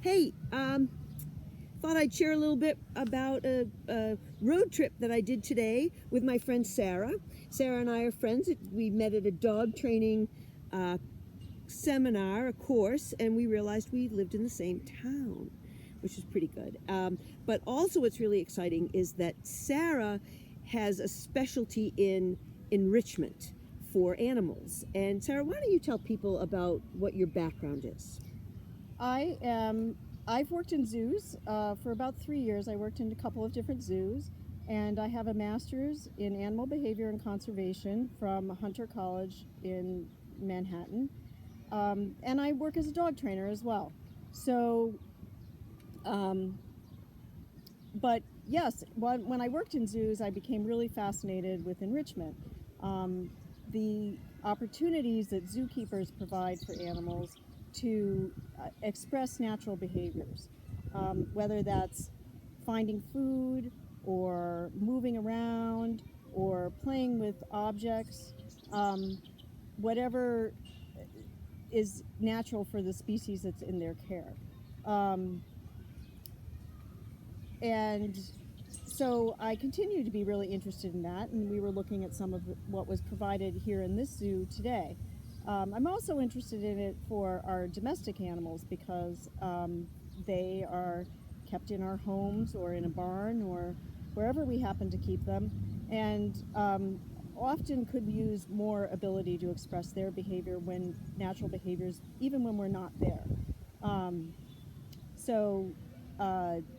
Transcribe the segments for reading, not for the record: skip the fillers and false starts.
Hey, thought I'd share a little bit about a road trip that I did today with my friend Sara. Sara and I are friends. We met at a dog training uh, seminar, a course, and we realized we lived in the same town, which is pretty good. But also, what's really exciting is that Sara has a specialty in enrichment for animals. And Sara, why don't you tell people about what your background is? I've worked in zoos for about 3 years. I worked in a couple of different zoos, and I have a master's in animal behavior and conservation from Hunter College in Manhattan. And I work as a dog trainer as well. So, um, but yes, when I worked in zoos, I became really fascinated with enrichment. Um, the opportunities that zookeepers provide for animals to express natural behaviors, whether that's finding food or moving around or playing with objects, whatever is natural for the species that's in their care. Um, and so I continue to be really interested in that, and we were looking at some of what was provided here in this zoo today. I'm also interested in it for our domestic animals because they are kept in our homes or in a barn or wherever we happen to keep them, and often could use more ability to express their behavior when natural behaviors, even when we're not there. Um, so,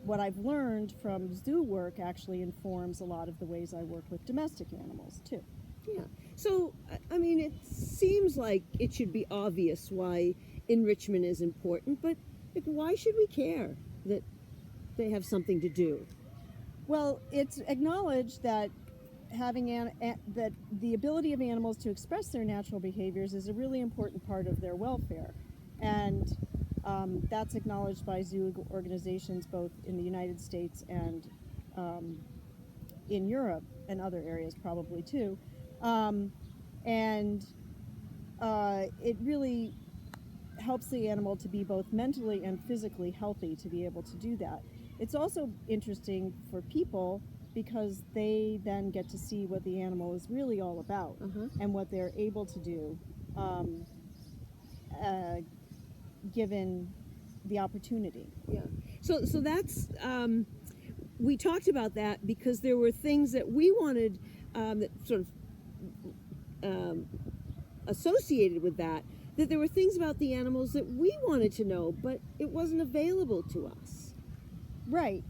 what I've learned from zoo work actually informs a lot of the ways I work with domestic animals too. Yeah. So, I mean, it seems like it should be obvious why enrichment is important, but like, why should we care that they have something to do? Well, it's acknowledged that that the ability of animals to express their natural behaviors is a really important part of their welfare, and that's acknowledged by zoo organizations both in the United States and um, in Europe and other areas probably too. Um, and it really helps the animal to be both mentally and physically healthy to be able to do that. It's also interesting for people because they then get to see what the animal is really all about Uh-huh. and what they're able to do um, uh, given the opportunity. Yeah. So that's we talked about that because there were things that we wanted that sort of um, associated with that. That there were things about the animals that we wanted to know, but it wasn't available to us. Right.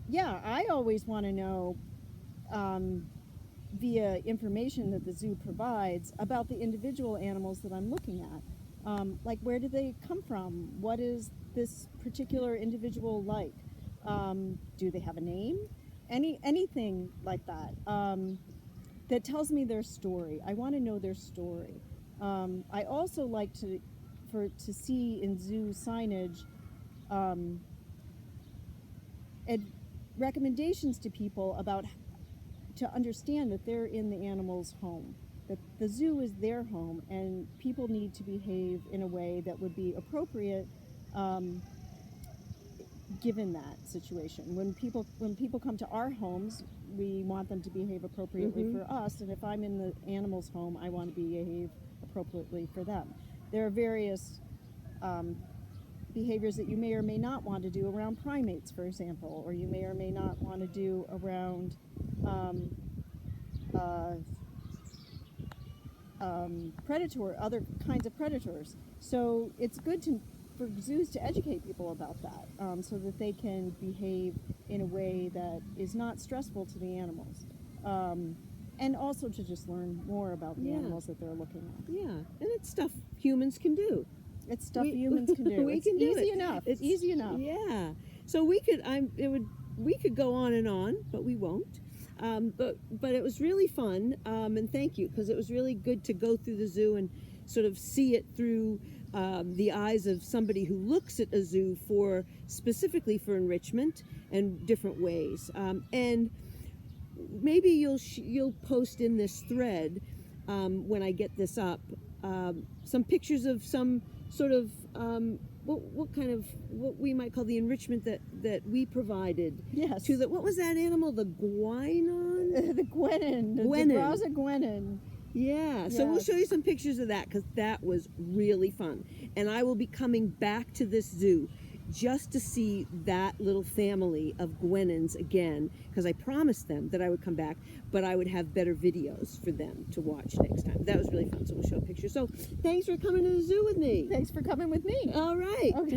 Yeah, I always want to know um, via information that the zoo provides about the individual animals that I'm looking at. Like, where do they come from? What is this particular individual like? Do they have a name? Anything like that that tells me their story. I want to know their story. I also like to see in zoo signage um, ed- recommendations to people about to understand that they're in the animal's home, that the zoo is their home, and people need to behave in a way that would be appropriate um, given that situation. When people come to our homes, we want them to behave appropriately Mm-hmm. for us, and if I'm in the animal's home, I want to behave appropriately for them. There are various um, behaviors that you may or may not want to do around primates, for example, or you may or may not want to do around um, uh, other kinds of predators. So it's good for zoos to educate people about that, so that they can behave in a way that is not stressful to the animals, and also to just learn more about the Yeah. animals that they're looking at. Yeah, and it's stuff humans can do. It's stuff We humans can do. we It's can do easy it. enough. It's Easy enough. yeah. So we could we could go on and on, but we won't. But it was really fun, and thank you because it was really good to go through the zoo and sort of see it through the eyes of somebody who looks at a zoo for specifically for enrichment and different ways. And maybe you'll post in this thread when I get this up some pictures of some sort of what kind of, what we might call the enrichment that we provided Yes. to the, what was that animal? The guinon? The Gwenin. Gwenin. The Browser Gwenin. Yeah, so we'll Yes. show you some pictures of that because that was really fun. And I will be coming back to this zoo just to see that little family of Gwenins again, because I promised them that I would come back, but I would have better videos for them to watch next time. That was really fun, so we'll show pictures. So thanks for coming to the zoo with me. Thanks for coming with me. All right. Okay.